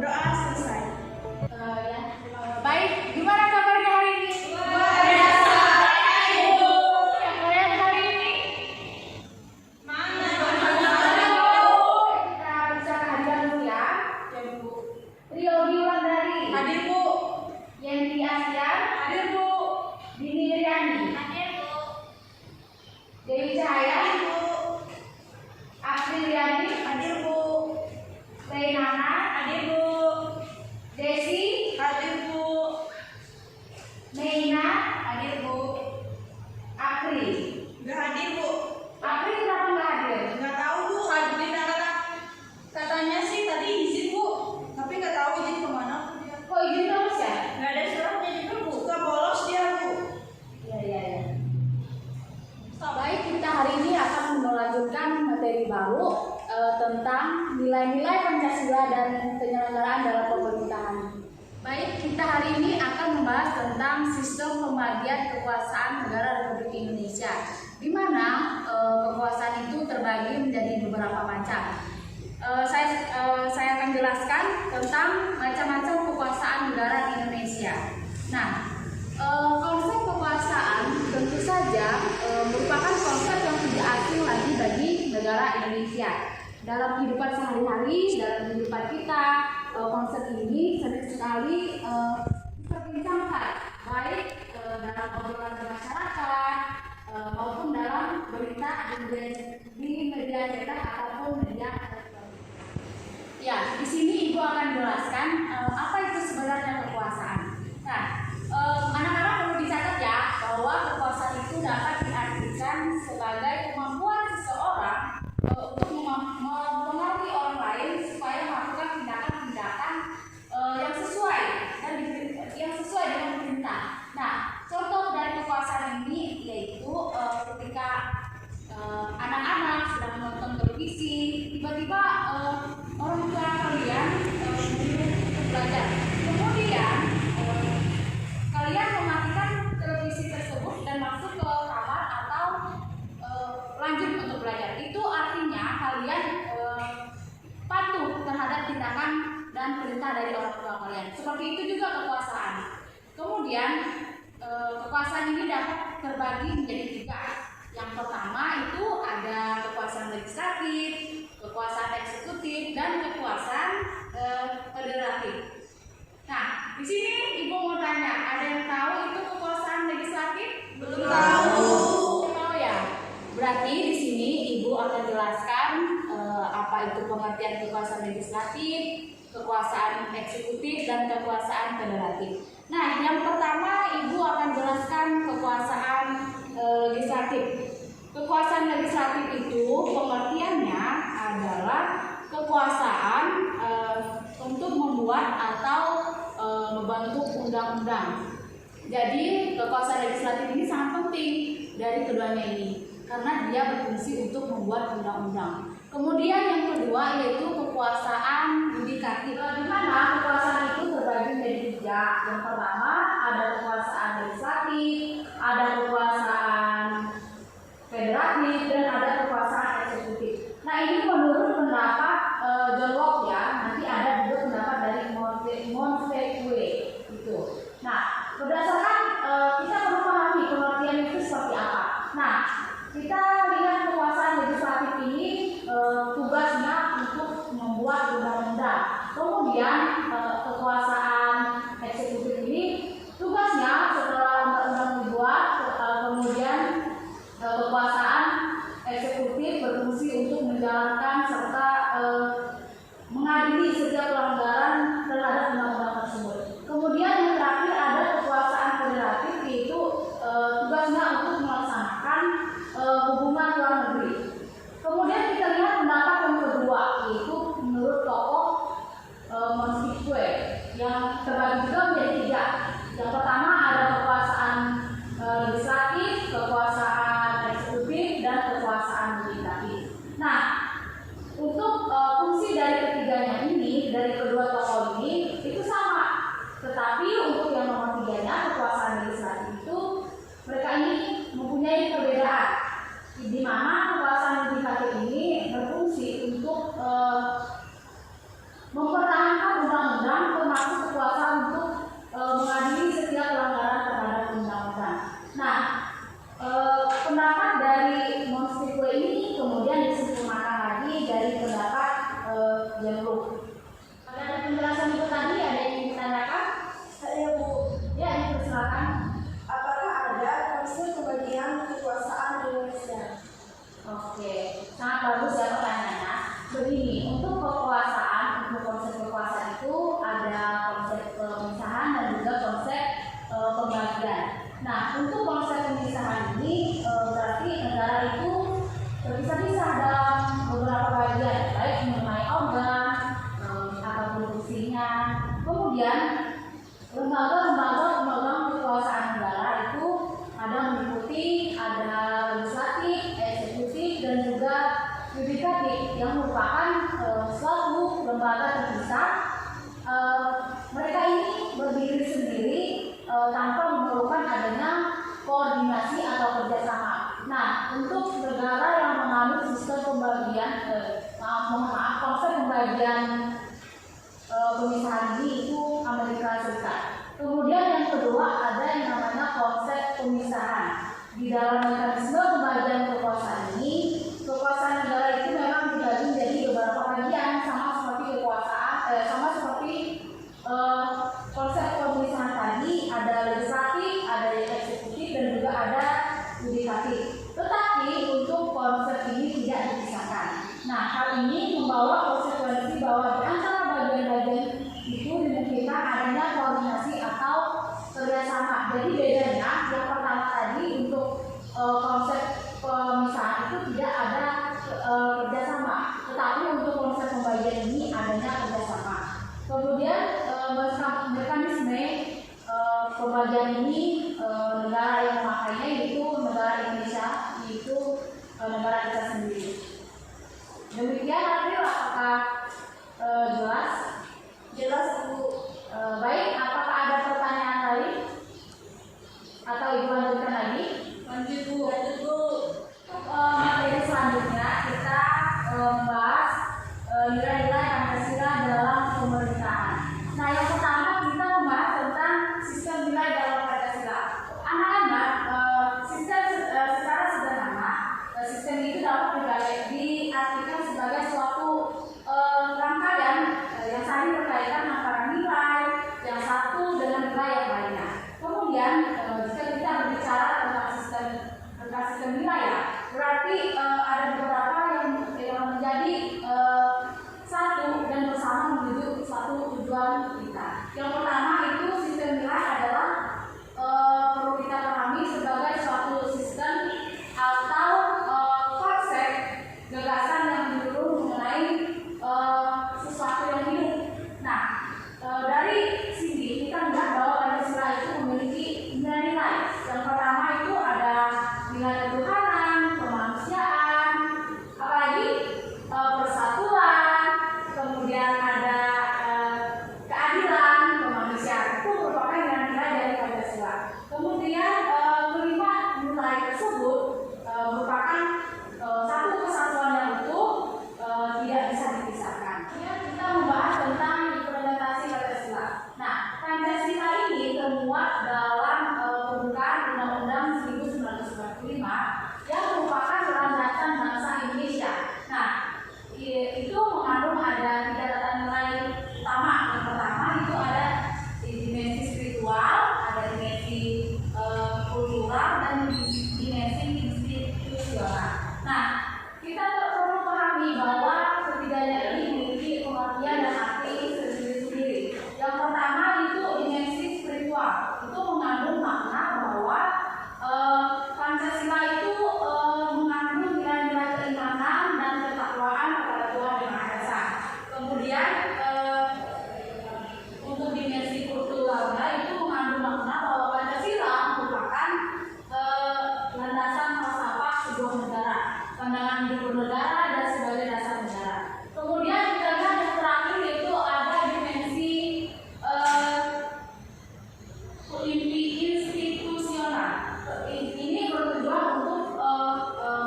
Berdoa selesai. Baik, gimana kabarnya hari ini? Luar biasa, Ibu. Yang kalian hari ini? Mana? Kita bisa kehadiran dulu ya. Rio Giwandari. Hadir, Bu. Yenti Asian. Hadir, Bu. Dini Riani. Hadir, Bu. Dewi Cahaya. Hadir, Bu. April Riani. Hadir, Bu. Reynana. Hadir, Bu. Desi. Hadir, Bu. Meina. Hadir, Bu. April. Nggak hadir, Bu. April kenapa nggak hadir? Nggak tahu, Bu. Hadir anak-anak. Katanya sih tadi izin, Bu. Tapi nggak tahu izin kemana. Kok izin terus ya? Nggak ada suratnya juga, Bu. Suka bolos dia, Bu. Iya. Baik, kita hari ini akan melanjutkan materi baru tentang nilai-nilai Pancasila dan penyelenggaraan dalam pemerintahan. Baik, kita hari ini akan membahas tentang sistem pembagian kekuasaan negara Republik Indonesia, di mana kekuasaan itu terbagi menjadi beberapa macam. Saya akan jelaskan tentang macam-macam kekuasaan negara di Indonesia. Nah, konsep kekuasaan tentu saja merupakan konsep yang tidak asing lagi bagi negara Indonesia. Dalam kehidupan sehari-hari, dalam kehidupan kita, konsep ini sering sekali diperbincangkan, baik dalam obrolan masyarakat maupun dalam berita di media cetak ataupun media elektronik. Ya, di sini Ibu akan jelaskan apa itu sebenarnya kekuasaan. Nah, anak-anak perlu dicatat ya bahwa kekuasaan itu dapat diartikan sebagai kemampuan seseorang untuk mempengaruhi orang lain supaya melakukan tindakan-tindakan yang sesuai dengan perintah. Nah, contoh dari kekuasaan ini yaitu ketika anak-anak sedang menonton televisi, tiba-tiba orang tua kalian menyuruh untuk belajar. Kemudian kalian mematikan televisi tersebut dan masuk ke kamar atau lanjut untuk belajar. Itu artinya kalian patuh terhadap tindakan dan perintah dari orang tua kalian. Seperti itu juga kekuasaan. Kemudian kekuasaan ini dapat terbagi menjadi 3. Yang pertama itu ada kekuasaan legislatif, kekuasaan eksekutif, dan kekuasaan federatif. Nah, di sini Ibu mau tanya, ada yang tahu itu kekuasaan legislatif? Belum tahu. Tahu ya? Berarti di sini Ibu akan jelaskan apa itu pengertian kekuasaan legislatif, kekuasaan eksekutif, dan kekuasaan federatif. Nah, yang pertama Ibu akan jelaskan kekuasaan legislatif. Kekuasaan legislatif itu pengertiannya adalah kekuasaan untuk membuat atau membentuk undang-undang. Jadi kekuasaan legislatif ini sangat penting dari keduanya ini karena dia berfungsi untuk membuat undang-undang. Kemudian yang kedua yaitu kekuasaan yudikatif. Di mana kekuasaan itu terbagi menjadi 3. Yang pertama ada kekuasaan legislatif, ada kekuasaan federatif, dan ada kekuasaan eksekutif. Nah, ini menurut pendapat John Locke ya. Nanti ada juga pendapat dari Montesquieu itu. Nah, berdasarkan kita perlu pahami pengertian itu seperti apa. Nah, kita lihat kekuasaan legislatif ini tugasnya untuk membuat undang-undang. Kemudian kekuasaan eksekutif ini tugasnya setelah undang-undang dibuat, kemudian kekuasaan eksekutif berfungsi untuk menjalankan serta mengadili setiap pelanggaran terhadap undang-undang tersebut. Kemudian yang terakhir ada kekuasaan federatif, yaitu tugasnya untuk melaksanakan hubungan luar negeri. Kemudian kita lihat pendapat yang kedua, yaitu menurut tokoh Montesquieu yang fungsinya. Kemudian lembaga kekuasaan negara itu ada meliputi ada legislatif, eksekutif, dan juga yudikatif yang merupakan suatu lembaga terpisah. Mereka ini berdiri sendiri tanpa memerlukan adanya koordinasi atau kerjasama. Nah, untuk negara yang menganut sistem pembagian, konsep pembagian pemisahan ini itu Amerika Serikat. Kemudian yang kedua ada yang namanya konsep pemisahan. Di dalam mekanisme pembagian kekuasaan ini, kekuasaan negara itu memang dibagi menjadi beberapa bagian sama seperti konsep pemisahan tadi, ada legislatif, ada eksekutif, dan juga ada yudikatif. Tetapi untuk konsep ini tidak dipisahkan. Nah, hal ini membawa konsekuensi bahwa di antara bagian-bagian itu dimungkinkan adanya koordinasi atau kerjasama. Jadi bedanya yang pertama tadi untuk konsep pemisahan itu tidak ada kerjasama, tetapi untuk konsep pembagian ini adanya kerjasama. Kemudian mekanisme pembagian ini negara yang memakainya yaitu negara Indonesia, yaitu negara kita sendiri. Demikian April, apakah jelas? Jelas Bu. Baik, apakah ada pertanyaan lain? Atau Ibu lanjutkan lagi? Lanjut Bu. Lanjut Bu. Materi selanjutnya kita membahas nilai-nilai Pancasila dalam pemerintahan. Nah, yang pertama kita membahas tentang sistem nilai dalam Pancasila. Anak-anak, secara sederhana, sistem itu dapat diartikan sebagai suatu rangkaian yang saling berkaitan antara nilai yang satu dengan nilai yang lainnya. Kemudian jika kita berbicara tentang sistem nilai ya, berarti ada beberapa yang menjadi satu dan bersama menuju suatu tujuan kita. Yang pertama itu sistem nilai adalah perlu kita pahami sebagai suatu sistem atau konsep gagasan yang mendukung mengenai sesuatu yang hidup. Nah, dari sini kita melihat bahwa Pancasila itu memiliki nilai-nilai. Yang pertama itu ada nilai ketuhanan, kemanusiaan, apalagi persatuan, kemudian ada keadilan, kemanusiaan. Itu merupakan nilai-nilai dari Pancasila. Kemudian kelima nilai tersebut merupakan satu kesatuan yang utuh, tidak bisa dipisahkan. Kemudian kita membahas tentang implementasi Pancasila. Nah, Pancasila ini termuat dalam pembukaan Undang-Undang 1945 yang merupakan landasan bangsa Indonesia. Nah, itu mengandung ada 3 tata nilai utama. Yang pertama itu ada dimensi spiritual, ada dimensi kultural, dan dimensi institusional. Nah, kita perlu pahami bahwa ketiganya ini memiliki pengertian dan arti sendiri-sendiri. Yang pertama itu dimensi spiritual, itu mengandung makna bahwa Pancasila itu mengandung nilai-nilai keimanan dan ketakwaan kepada Tuhan Yang Maha Esa. Kemudian untuk dimensi kulturalnya itu mengandung makna bahwa Pancasila merupakan landasan falsafah sebuah negara, pandangan hidup bernegara dan sebagai dasar negara. Kemudian kita lihat yang terakhir yaitu ada dimensi institusional. Ini bertujuan untuk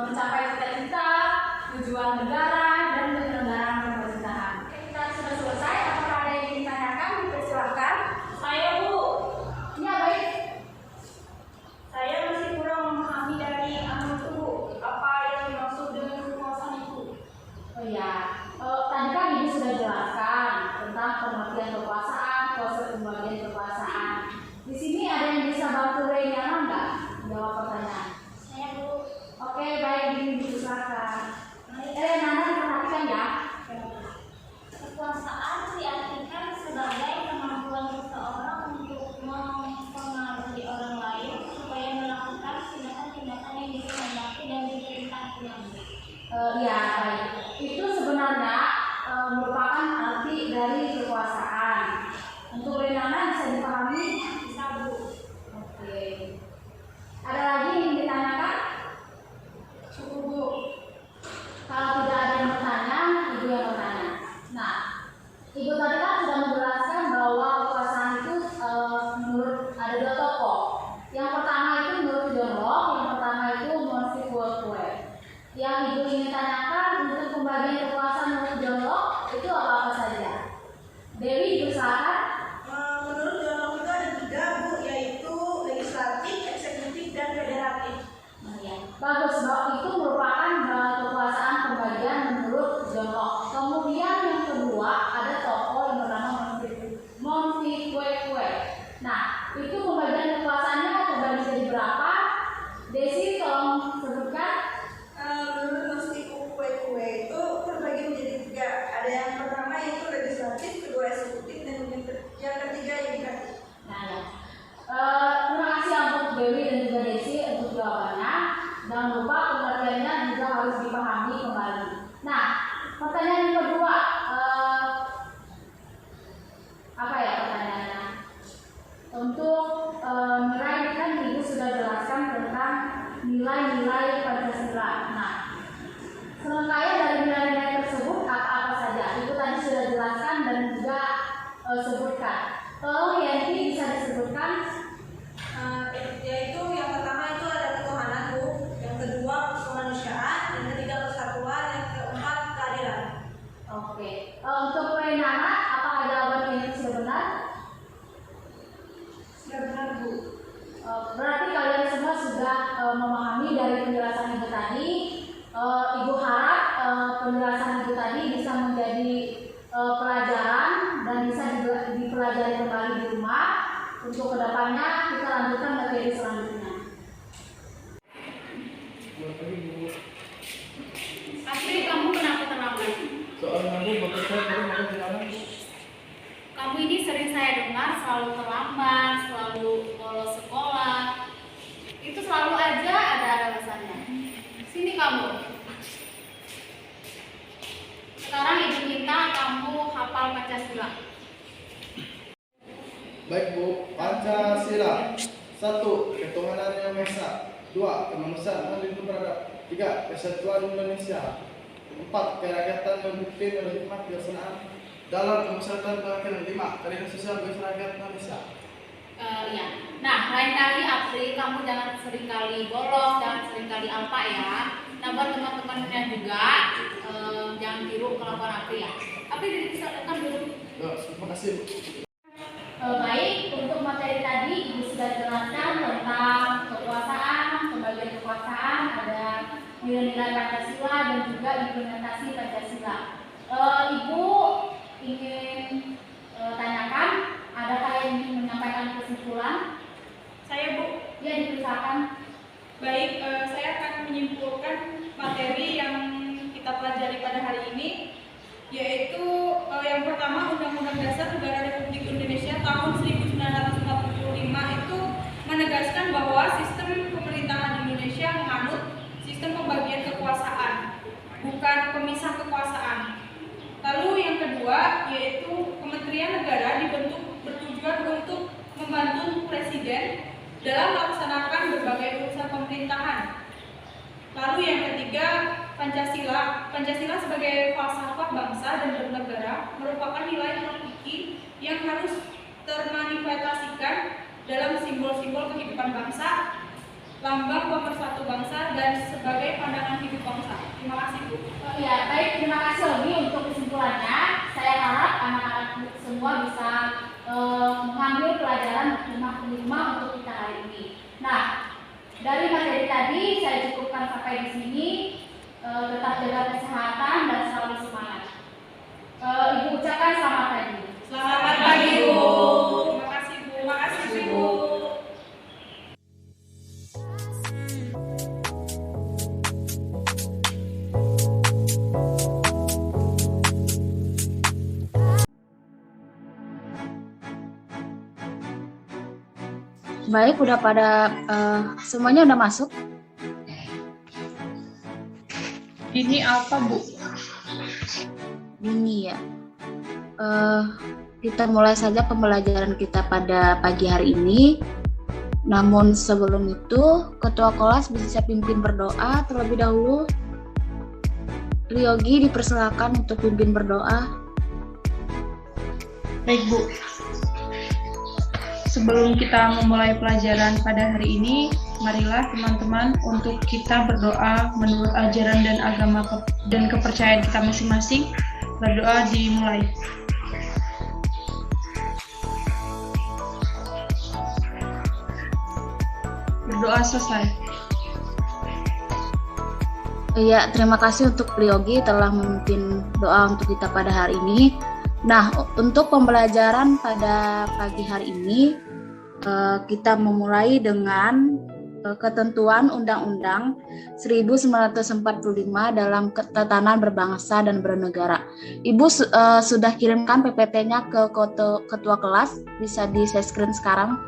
mencapai cita-cita, tujuan negara, dan penyelenggaraan pemerintahan. Kita sudah selesai. Apakah ada yang ingin ditanyakan? Dipersilakan. Saya Bu. Ya, baik. Saya masih kurang memahami dari itu Bu. Apa yang dimaksud dengan kekuasaan itu? Oh ya, tadi kan Ibu sudah jelaskan tentang pengertian kekuasaan, konsep pembagian kekuasaan. Di sini ada yang bisa bantu Reina nggak jawab pertanyaan? Saya Bu. Oke, baik, Ibu silakan. Nana perhatikan ya. Kekuasaan diartikan sebagai kemampuan seseorang untuk mempengaruhi orang lain supaya melakukan tindakan-tindakan yang dikehendaki dan diperintahkan. Ya, baik. Itu sebenarnya merupakan arti dari kekuasaan. bagaimana bisa dipahami? Bisa, Bu. Oke. Ada lagi yang ditanyakan? Cukup, Bu. Kalau tidak ada yang bertanya, Ibu yang bertanya. Nah, Ibu tadi kan sudah menjelaskan bahwa kekuasaan itu menurut ada dua tokoh. Yang pertama itu menurut John Locke, yang pertama itu Montesquieu. Yang Ibu ingin tanyakan untuk pembagian kekuasaan menurut John Locke itu apa saja? Dewi, Ibu silakan. Menurut John Locke itu ada 3, Bu, yaitu legislatif, eksekutif, dan federatif. Nah, ya. Bagus, bahwa itu merupakan kekuasaan pembagian menurut John Locke. Kemudian yang kedua ada tokoh yang bernama Montesquieu. Nah, itu pembagian kekuasaannya terbagi jadi berapa? Desi, tolong sebutkan. Menurut Montesquieu itu terbagi menjadi 3. Ada yang pertama yaitu legislatif, kedua eksekutif, dan yang ketiga yudikatif. Nah, ya. Terima kasih untuk Dewi dan juga Desi untuk jawabannya. Jangan lupa pengertiannya juga harus dipahami kembali. Nah, pertanyaan yang kedua, apa ya pertanyaannya? Untuk nilai kan Ibu sudah jelaskan tentang nilai-nilai Pancasila. Nah, serangkaian dari nilai-nilai tersebut apa-apa saja? Ibu tadi sudah jelaskan dan juga sebutkan. Tolong Yanti bisa disebutkan. Yaitu yang pertama itu ada ketuhanan, Bu, yang kedua kemanusiaan, yang ketiga persatuan, yang keempat keadilan. Oke. Untuk Renana, apakah jawaban ini sudah benar? Sudah benar, Bu. Berarti kalian semua sudah memahami dari penjelasan Ibu tadi. Ibu harap penjelasan Ibu tadi bisa menjadi pelajaran dan bisa dipelajari kembali di rumah. Untuk kedepannya kita lanjutkan materi selanjutnya. Astrid, kamu kenapa terlambat? Soalnya Bu, bapak saya tadi makan di mana? Kamu ini sering saya dengar selalu terlambat, selalu bolos sekolah. Itu selalu aja ada alasannya. Sini kamu. Sekarang Ibu minta kamu hafal Pancasila. Baik Bu, Pancasila. 1. Ketuhanan yang Maha Esa. 2. Kemanusiaan dan beradab. 3. Kesatuan Indonesia. 4. Kerakyatan yang dipimpin oleh hikmat kebijaksanaan dalam kemaslahatan bangsa. 5. Keadilan sosial bagi rakyat Indonesia. Ya. Nah, lain kali April kamu jangan sering kali bolos, jangan sering kali alpa ya. Nah, buat teman-temannya juga jangan tiru kelakuan April ya. April dipisahkan dulu. Terima kasih Bu. Baik, untuk materi tadi Ibu sudah jelaskan tentang kekuasaan, pembagian kekuasaan, ada nilai-nilai Pancasila dan juga implementasi Pancasila. Ibu ingin tanyakan, adakah yang ingin menyampaikan kesimpulan? Saya, Bu. Ya, dipersilakan. Baik, saya akan menyimpulkan materi yang kita pelajari pada hari ini, yaitu yang pertama Undang-Undang Dasar Negara Republik Indonesia tahun 1945 itu menegaskan bahwa sistem pemerintahan Indonesia menganut sistem pembagian kekuasaan, bukan pemisah kekuasaan. Lalu yang kedua yaitu Kementerian Negara dibentuk bertujuan untuk membantu Presiden dalam melaksanakan berbagai urusan pemerintahan. Lalu yang ketiga, Pancasila sebagai falsafah bangsa dan bernegara merupakan nilai hakiki yang harus termanifestasikan dalam simbol-simbol kehidupan bangsa, lambang pemersatu bangsa, dan sebagai pandangan hidup bangsa. Terima kasih, Bu. Ya, baik, terima kasih Obi untuk kesimpulannya. Saya harap anak-anak semua bisa mengambil pelajaran hikmah untuk kita hari ini. Nah, dari materi tadi saya cukupkan sampai di sini. Tetap jaga kesehatan dan selalu semangat. Ibu ucapkan selamat pagi. Selamat pagi, Bu. Terima kasih, Bu. Terima kasih, Bu. Baik, udah pada semuanya udah masuk. Ini apa, Bu? Ini ya. kita mulai saja pembelajaran kita pada pagi hari ini. Namun sebelum itu, ketua kelas bisa pimpin berdoa terlebih dahulu. Ryogi dipersilakan untuk pimpin berdoa. Baik Bu, sebelum kita memulai pelajaran pada hari ini, marilah teman-teman untuk kita berdoa menurut ajaran dan agama dan kepercayaan kita masing-masing. Berdoa dimulai. Berdoa selesai. Ya, terima kasih untuk Ryogi telah memimpin doa untuk kita pada hari ini. Nah, untuk pembelajaran pada pagi hari ini, kita memulai dengan ketentuan Undang-Undang 1945 dalam Ketatanan Berbangsa dan Bernegara. Ibu sudah kirimkan PPT-nya ke ketua kelas, bisa di share screen sekarang.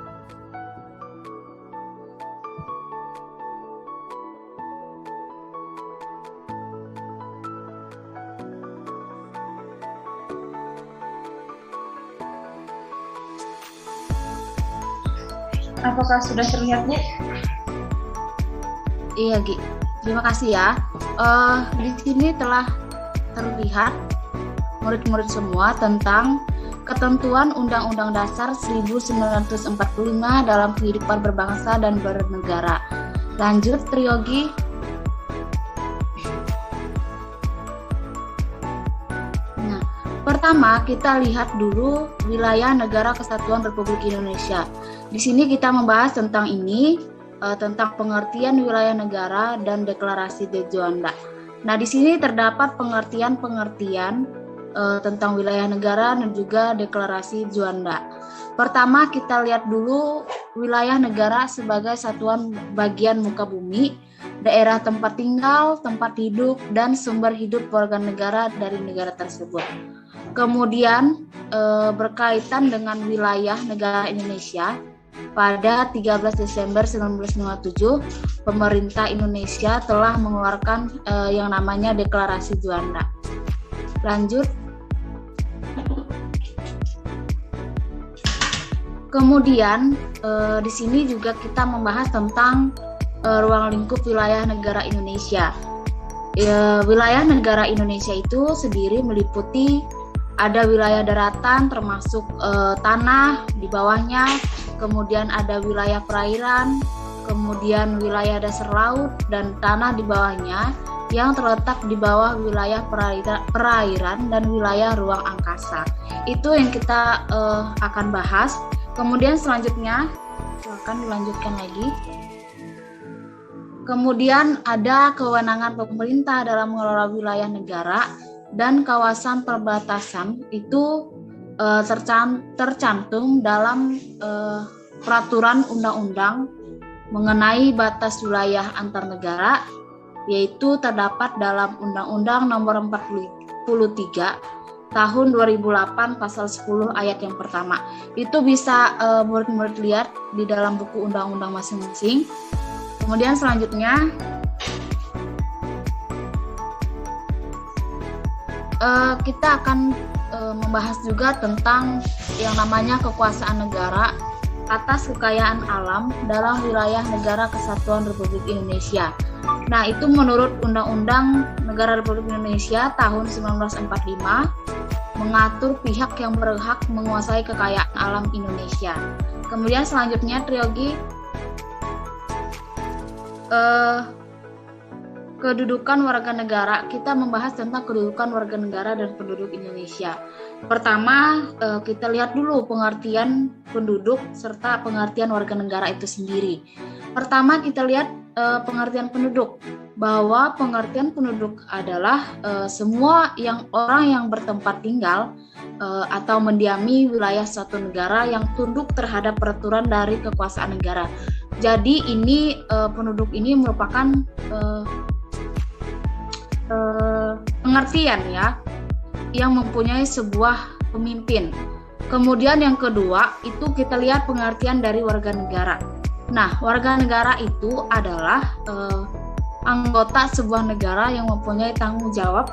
Apakah sudah terlihat, Bu? Iya, Gi. Terima kasih ya. Di sini telah terlihat murid-murid semua tentang ketentuan Undang-Undang Dasar 1945 dalam kehidupan berbangsa dan bernegara. Lanjut, Ryogi. Nah, pertama kita lihat dulu wilayah Negara Kesatuan Republik Indonesia. Di sini kita membahas tentang ini, tentang pengertian wilayah negara dan deklarasi de Juanda. Nah, di sini terdapat pengertian-pengertian tentang wilayah negara dan juga deklarasi Juanda. Pertama, kita lihat dulu wilayah negara sebagai satuan bagian muka bumi, daerah tempat tinggal, tempat hidup, dan sumber hidup warga negara dari negara tersebut. Kemudian, berkaitan dengan wilayah negara Indonesia, pada 13 Desember 1957, pemerintah Indonesia telah mengeluarkan yang namanya Deklarasi Juanda. Lanjut. Kemudian di sini juga kita membahas tentang ruang lingkup wilayah negara Indonesia. Wilayah negara Indonesia itu sendiri meliputi ada wilayah daratan termasuk tanah di bawahnya, kemudian ada wilayah perairan, kemudian wilayah dasar laut dan tanah di bawahnya yang terletak di bawah wilayah perairan dan wilayah ruang angkasa. Itu yang kita akan bahas. Kemudian selanjutnya silakan dilanjutkan lagi. Kemudian ada kewenangan pemerintah dalam mengelola wilayah negara dan kawasan perbatasan itu tercantum dalam peraturan undang-undang mengenai batas wilayah antar negara, yaitu terdapat dalam Undang-Undang Nomor 43 Tahun 2008 Pasal 10 ayat yang pertama. Itu bisa murid-murid lihat di dalam buku undang-undang masing-masing. Kemudian selanjutnya kita akan membahas juga tentang yang namanya kekuasaan negara atas kekayaan alam dalam wilayah Negara Kesatuan Republik Indonesia. Nah, itu menurut Undang-Undang Negara Republik Indonesia tahun 1945 mengatur pihak yang berhak menguasai kekayaan alam Indonesia. Kemudian selanjutnya Ryogi, kedudukan warga negara. Kita membahas tentang kedudukan warga negara dan penduduk Indonesia. Pertama, kita lihat dulu pengertian penduduk serta pengertian warga negara itu sendiri. Pertama, kita lihat pengertian penduduk, bahwa pengertian penduduk adalah semua orang yang bertempat tinggal atau mendiami wilayah suatu negara yang tunduk terhadap peraturan dari kekuasaan negara. Jadi ini penduduk ini merupakan pengertian ya yang mempunyai sebuah pemimpin. Kemudian yang kedua itu kita lihat pengertian dari warga negara. Nah, warga negara itu adalah anggota sebuah negara yang mempunyai tanggung jawab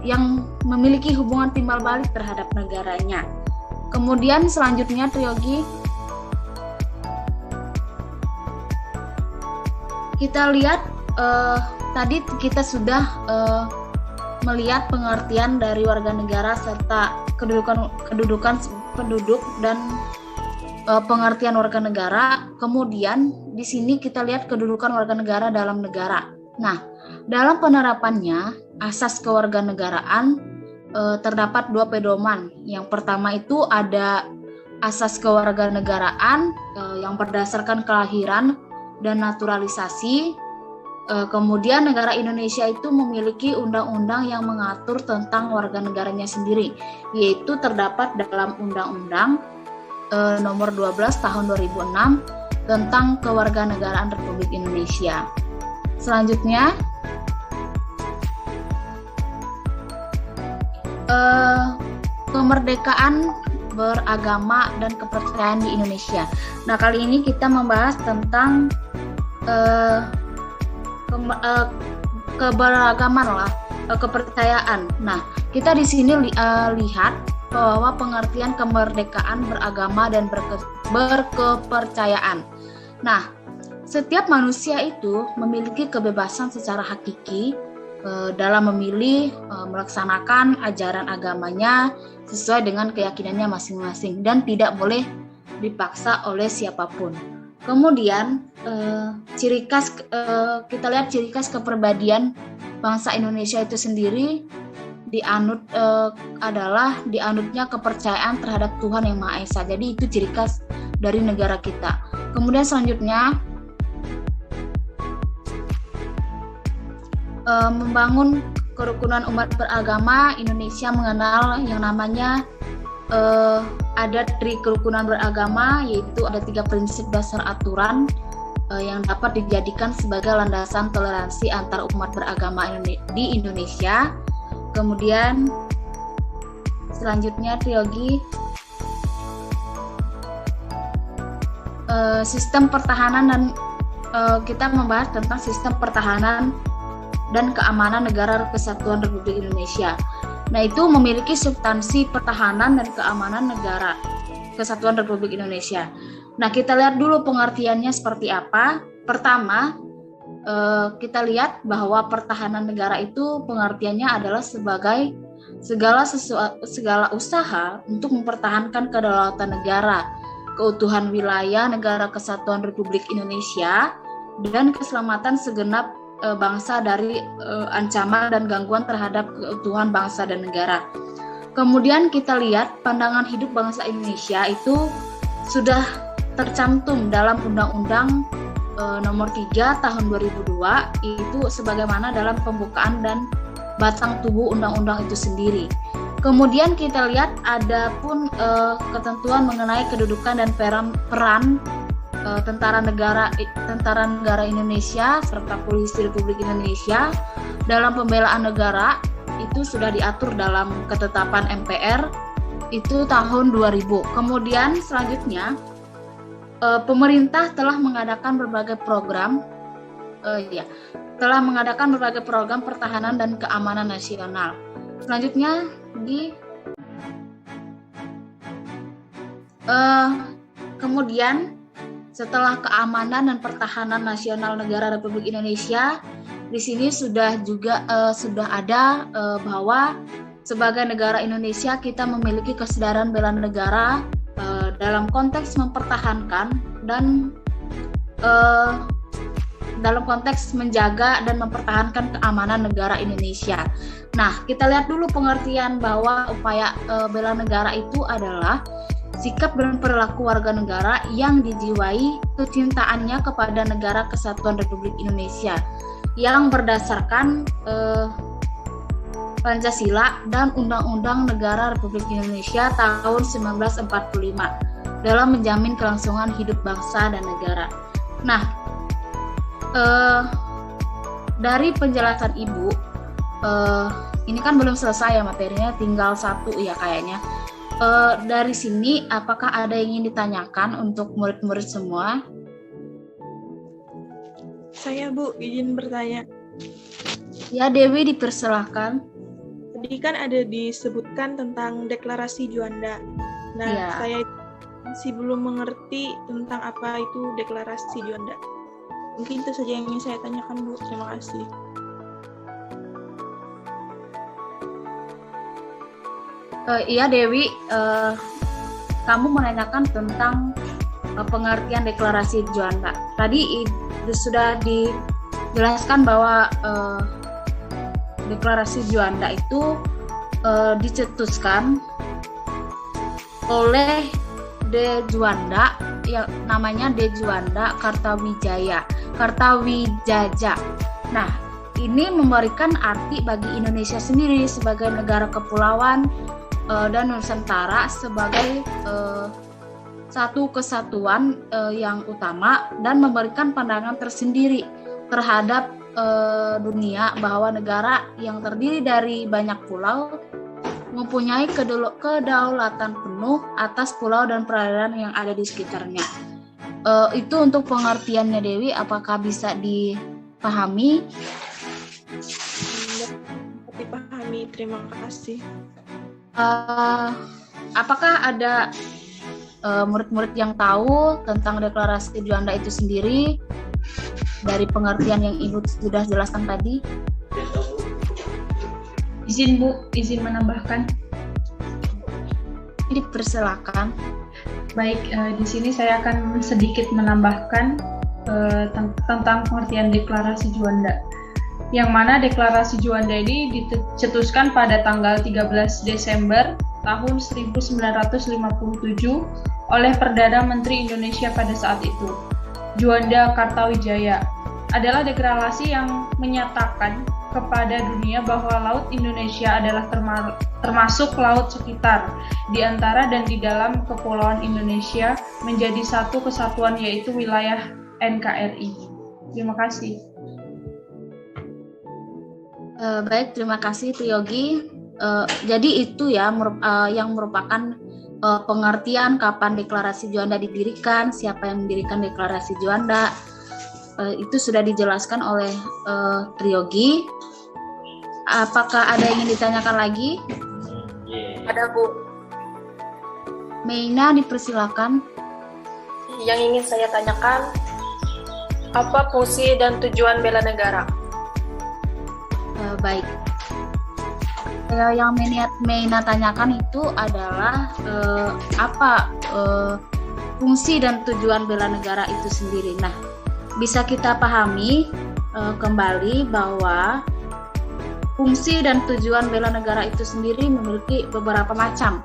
yang memiliki hubungan timbal balik terhadap negaranya. Kemudian selanjutnya Triyogi, kita lihat tadi kita sudah melihat pengertian dari warga negara serta kedudukan penduduk dan pengertian warga negara. Kemudian di sini kita lihat kedudukan warga negara dalam negara. Nah, dalam penerapannya asas kewarganegaraan terdapat 2 pedoman. Yang pertama itu ada asas kewarganegaraan yang berdasarkan kelahiran dan naturalisasi. Kemudian negara Indonesia itu memiliki undang-undang yang mengatur tentang warga negaranya sendiri, yaitu terdapat dalam Undang-Undang nomor 12 tahun 2006 tentang kewarganegaraan Republik Indonesia. Selanjutnya kemerdekaan beragama dan kepercayaan di Indonesia. Nah, kali ini kita membahas tentang keberagaman lah, kepercayaan. Nah, kita di sini lihat bahwa pengertian kemerdekaan beragama dan berkepercayaan. Nah, setiap manusia itu memiliki kebebasan secara hakiki dalam memilih melaksanakan ajaran agamanya sesuai dengan keyakinannya masing-masing dan tidak boleh dipaksa oleh siapapun. Kemudian kita lihat ciri khas kepribadian bangsa Indonesia itu sendiri adalah dianutnya kepercayaan terhadap Tuhan Yang Maha Esa. Jadi itu ciri khas dari negara kita. Kemudian selanjutnya membangun kerukunan umat beragama. Indonesia mengenal yang namanya ada tri kerukunan beragama, yaitu ada 3 prinsip dasar aturan yang dapat dijadikan sebagai landasan toleransi antar umat beragama di Indonesia. Kemudian selanjutnya Triyogi, sistem pertahanan dan kita membahas tentang sistem pertahanan dan keamanan negara Kesatuan Republik Indonesia. Nah, itu memiliki substansi pertahanan dan keamanan negara Kesatuan Republik Indonesia. Nah, kita lihat dulu pengertiannya seperti apa. Pertama, kita lihat bahwa pertahanan negara itu pengertiannya adalah sebagai segala usaha untuk mempertahankan kedaulatan negara, keutuhan wilayah negara Kesatuan Republik Indonesia, dan keselamatan segenap bangsa dari ancaman dan gangguan terhadap keutuhan bangsa dan negara. Kemudian kita lihat pandangan hidup bangsa Indonesia itu sudah tercantum dalam Undang-Undang nomor 3 tahun 2002, itu sebagaimana dalam pembukaan dan batang tubuh undang-undang itu sendiri. Kemudian kita lihat ada pun ketentuan mengenai kedudukan dan peran tentara negara Indonesia serta polisi Republik Indonesia dalam pembelaan negara, itu sudah diatur dalam ketetapan MPR itu tahun 2000. Kemudian selanjutnya pemerintah telah mengadakan berbagai program pertahanan dan keamanan nasional. Selanjutnya kemudian setelah keamanan dan pertahanan nasional negara Republik Indonesia, di sini sudah ada bahwa sebagai negara Indonesia kita memiliki kesadaran bela negara dalam konteks mempertahankan dan dalam konteks menjaga dan mempertahankan keamanan negara Indonesia. Nah, kita lihat dulu pengertian bahwa upaya bela negara itu adalah sikap dan perilaku warga negara yang dijiwai kecintaannya kepada negara Kesatuan Republik Indonesia yang berdasarkan Pancasila dan Undang-Undang Negara Republik Indonesia tahun 1945 dalam menjamin kelangsungan hidup bangsa dan negara. Nah, dari penjelasan Ibu, ini kan belum selesai ya materinya, tinggal 1 ya kayaknya. Dari sini apakah ada yang ingin ditanyakan untuk murid-murid semua? Saya Bu, izin bertanya. Ya, Dewi dipersilahkan. tadi kan ada disebutkan tentang deklarasi Juanda. Nah, Iya. saya masih belum mengerti tentang apa itu deklarasi Juanda. Mungkin itu saja yang ingin saya tanyakan, Bu. Terima kasih. Iya Dewi, kamu menanyakan tentang pengertian deklarasi Juanda. Tadi sudah dijelaskan bahwa deklarasi Juanda itu dicetuskan oleh De Juanda, yang namanya De Juanda Kartawijaya. Nah, ini memberikan arti bagi Indonesia sendiri sebagai negara kepulauan dan Nusantara sebagai satu kesatuan yang utama, dan memberikan pandangan tersendiri terhadap dunia bahwa negara yang terdiri dari banyak pulau mempunyai kedaulatan penuh atas pulau dan perairan yang ada di sekitarnya. Itu untuk pengertiannya Dewi, apakah bisa dipahami? Dipahami, terima kasih. Apakah ada murid-murid yang tahu tentang deklarasi Juanda itu sendiri dari pengertian yang Ibu sudah jelaskan tadi? Izin Bu, izin menambahkan. Dipersilakan. Baik, di sini saya akan sedikit menambahkan tentang pengertian deklarasi Juanda. Yang mana deklarasi Juanda ini dicetuskan pada tanggal 13 Desember tahun 1957 oleh Perdana Menteri Indonesia pada saat itu, Juanda Kartawijaya. Adalah deklarasi yang menyatakan kepada dunia bahwa Laut Indonesia adalah termasuk laut sekitar di antara dan di dalam Kepulauan Indonesia menjadi satu kesatuan, yaitu wilayah NKRI. Terima kasih. Baik, terima kasih Triyogi. Jadi itu ya yang merupakan pengertian kapan deklarasi Juanda didirikan, siapa yang mendirikan deklarasi Juanda. Itu sudah dijelaskan oleh Triyogi. Apakah ada yang ingin ditanyakan lagi? Ada Bu. Meina, dipersilakan. Yang ingin saya tanyakan, apa fungsi dan tujuan bela negara? Baik. Yang Meina tanyakan itu adalah apa fungsi dan tujuan bela negara itu sendiri. Nah, bisa kita pahami kembali bahwa fungsi dan tujuan bela negara itu sendiri memiliki beberapa macam.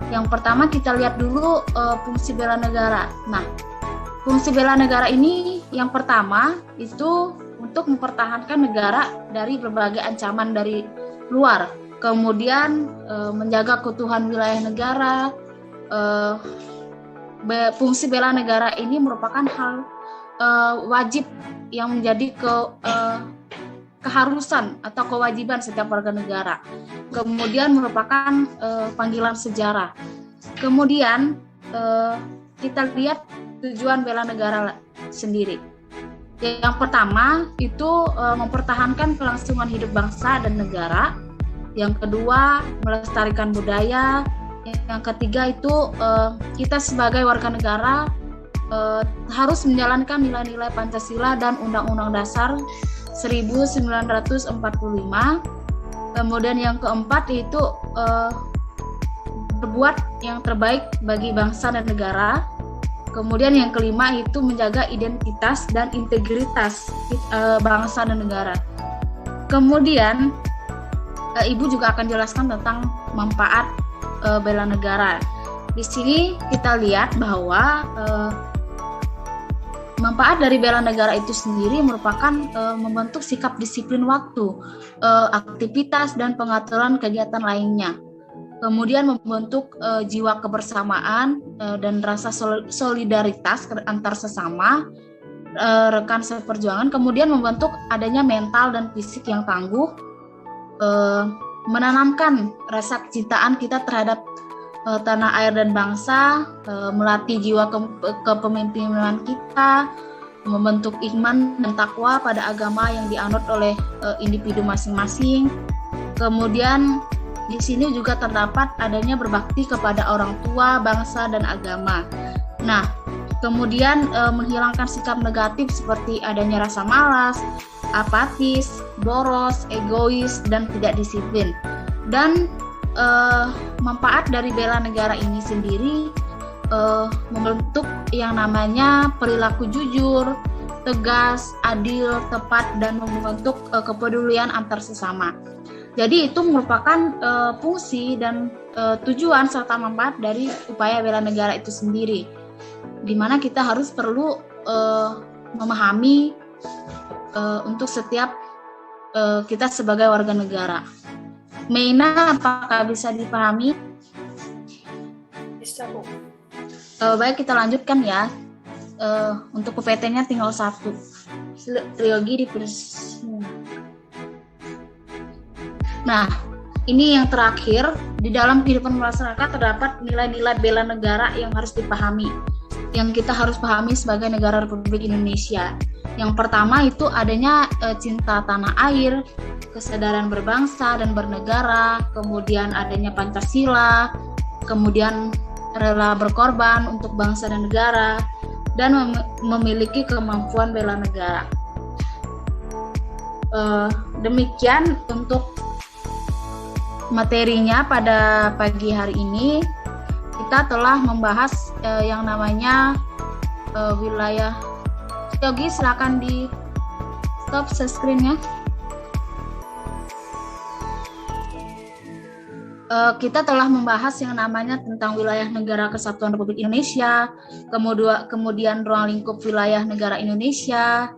Yang pertama kita lihat dulu fungsi bela negara. Nah, fungsi bela negara ini yang pertama itu untuk mempertahankan negara dari berbagai ancaman dari luar. Kemudian menjaga keutuhan wilayah negara. Fungsi bela negara ini merupakan hal wajib yang menjadi keharusan atau kewajiban setiap warga negara. Kemudian merupakan panggilan sejarah. Kemudian kita lihat tujuan bela negara sendiri. Yang pertama itu mempertahankan kelangsungan hidup bangsa dan negara. Yang kedua, melestarikan budaya. Yang ketiga itu kita sebagai warga negara harus menjalankan nilai-nilai Pancasila dan Undang-Undang Dasar 1945. Kemudian yang keempat itu berbuat yang terbaik bagi bangsa dan negara. Kemudian yang kelima itu menjaga identitas dan integritas bangsa dan negara. Kemudian Ibu juga akan jelaskan tentang manfaat bela negara. Di sini kita lihat bahwa manfaat dari bela negara itu sendiri merupakan membentuk sikap disiplin waktu, aktivitas dan pengaturan kegiatan lainnya. Kemudian membentuk jiwa kebersamaan dan rasa solidaritas antar sesama rekan seperjuangan. Kemudian membentuk adanya mental dan fisik yang tangguh, menanamkan rasa kecintaan kita terhadap tanah air dan bangsa, melatih jiwa kepemimpinan kita, membentuk iman dan takwa pada agama yang dianut oleh individu masing-masing. Kemudian Di sini juga terdapat adanya berbakti kepada orang tua, bangsa, dan agama. Nah, kemudian menghilangkan sikap negatif seperti adanya rasa malas, apatis, boros, egois, dan tidak disiplin. Dan manfaat dari bela negara ini sendiri membentuk yang namanya perilaku jujur, tegas, adil, tepat, dan membentuk kepedulian antar sesama. Jadi itu merupakan fungsi dan tujuan serta manfaat dari upaya bela negara itu sendiri, di mana kita harus perlu memahami untuk setiap kita sebagai warga negara. Meina, apakah bisa dipahami? Bisa, Bu. Baik, kita lanjutkan ya. Untuk PPT-nya tinggal 1. Trilogi di Nah, ini yang terakhir, di dalam kehidupan masyarakat terdapat nilai-nilai bela negara yang harus dipahami, yang kita harus pahami sebagai negara Republik Indonesia. Yang pertama itu adanya cinta tanah air, kesadaran berbangsa dan bernegara, kemudian adanya Pancasila, kemudian rela berkorban untuk bangsa dan negara, dan memiliki kemampuan bela negara. Demikian untuk materinya pada pagi hari ini. Kita telah membahas yang namanya wilayah. Yogi, silakan di stop screen-nya. Kita telah membahas yang namanya tentang wilayah negara kesatuan Republik Indonesia, kemudian ruang lingkup wilayah negara Indonesia,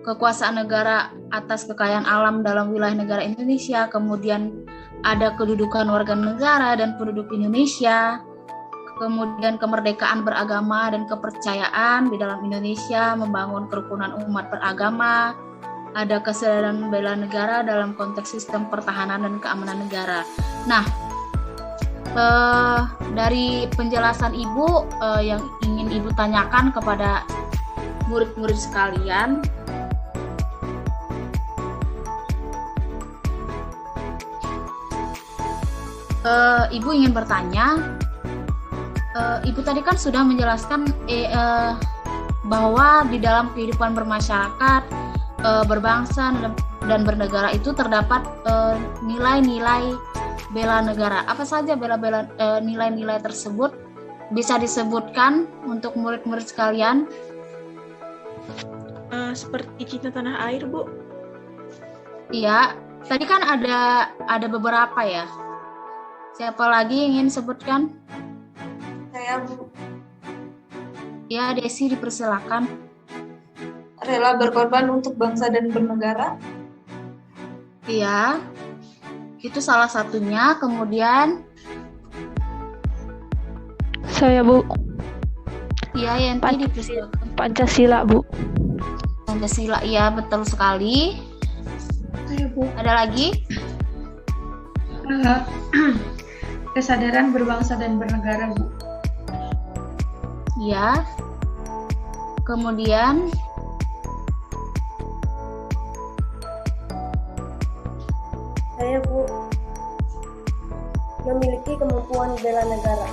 kekuasaan negara atas kekayaan alam dalam wilayah negara Indonesia, kemudian ada kedudukan warga negara dan penduduk Indonesia, kemudian kemerdekaan beragama dan kepercayaan di dalam Indonesia, membangun kerukunan umat beragama, ada kesadaran bela negara dalam konteks sistem pertahanan dan keamanan negara. Nah, dari penjelasan Ibu yang ingin Ibu tanyakan kepada murid-murid sekalian, Ibu ingin bertanya, Ibu tadi kan sudah menjelaskan bahwa di dalam kehidupan bermasyarakat, berbangsa dan bernegara itu terdapat nilai-nilai bela negara. Apa saja nilai-nilai tersebut? Bisa disebutkan untuk murid-murid sekalian? Seperti cinta tanah air, Bu. Iya, tadi kan ada beberapa ya. Siapa lagi ingin sebutkan? Saya, Bu. Ya, Desi, dipersilakan. Rela berkorban untuk bangsa dan bernegara. Iya, itu salah satunya. Kemudian Saya, Bu. iya, Yanti, dipersilakan. Pancasila, Bu. Pancasila, iya, betul sekali. Saya, Bu. Ada lagi? Kesadaran berbangsa dan bernegara, Bu. Iya. Kemudian Saya, Bu, memiliki kemampuan bela negara.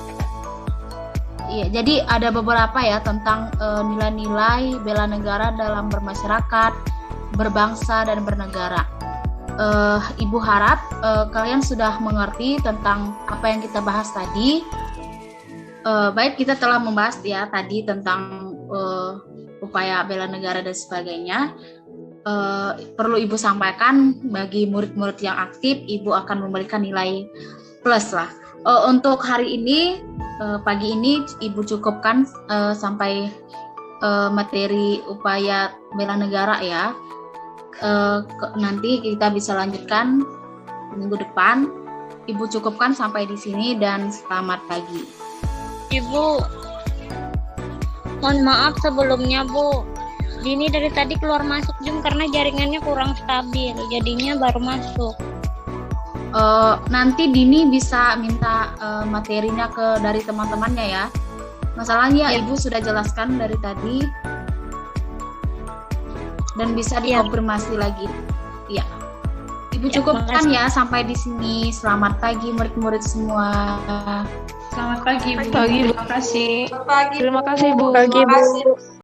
iya, jadi ada beberapa ya tentang nilai-nilai bela negara dalam bermasyarakat, berbangsa dan bernegara. Ibu harap kalian sudah mengerti tentang apa yang kita bahas tadi. Baik, kita telah membahas ya tadi tentang upaya bela negara dan sebagainya. Perlu Ibu sampaikan bagi murid-murid yang aktif, Ibu akan memberikan nilai plus lah. Untuk hari ini, pagi ini Ibu cukupkan sampai materi upaya bela negara ya. Nanti kita bisa lanjutkan minggu depan. Ibu cukupkan sampai di sini dan selamat pagi. Ibu, mohon maaf sebelumnya, Bu. Dini dari tadi keluar masuk Zoom karena jaringannya kurang stabil, jadinya baru masuk. Nanti Dini bisa minta materinya dari teman-temannya ya. Masalahnya Ya. Ibu sudah jelaskan dari tadi dan bisa dikonfirmasi lagi. Ya. Ibu cukupkan ya sampai di sini. Selamat pagi murid-murid semua. Selamat pagi, Bu. Pagi, Bu. Terima kasih. Pagi. Terima kasih, Bu. Pagi, Bu.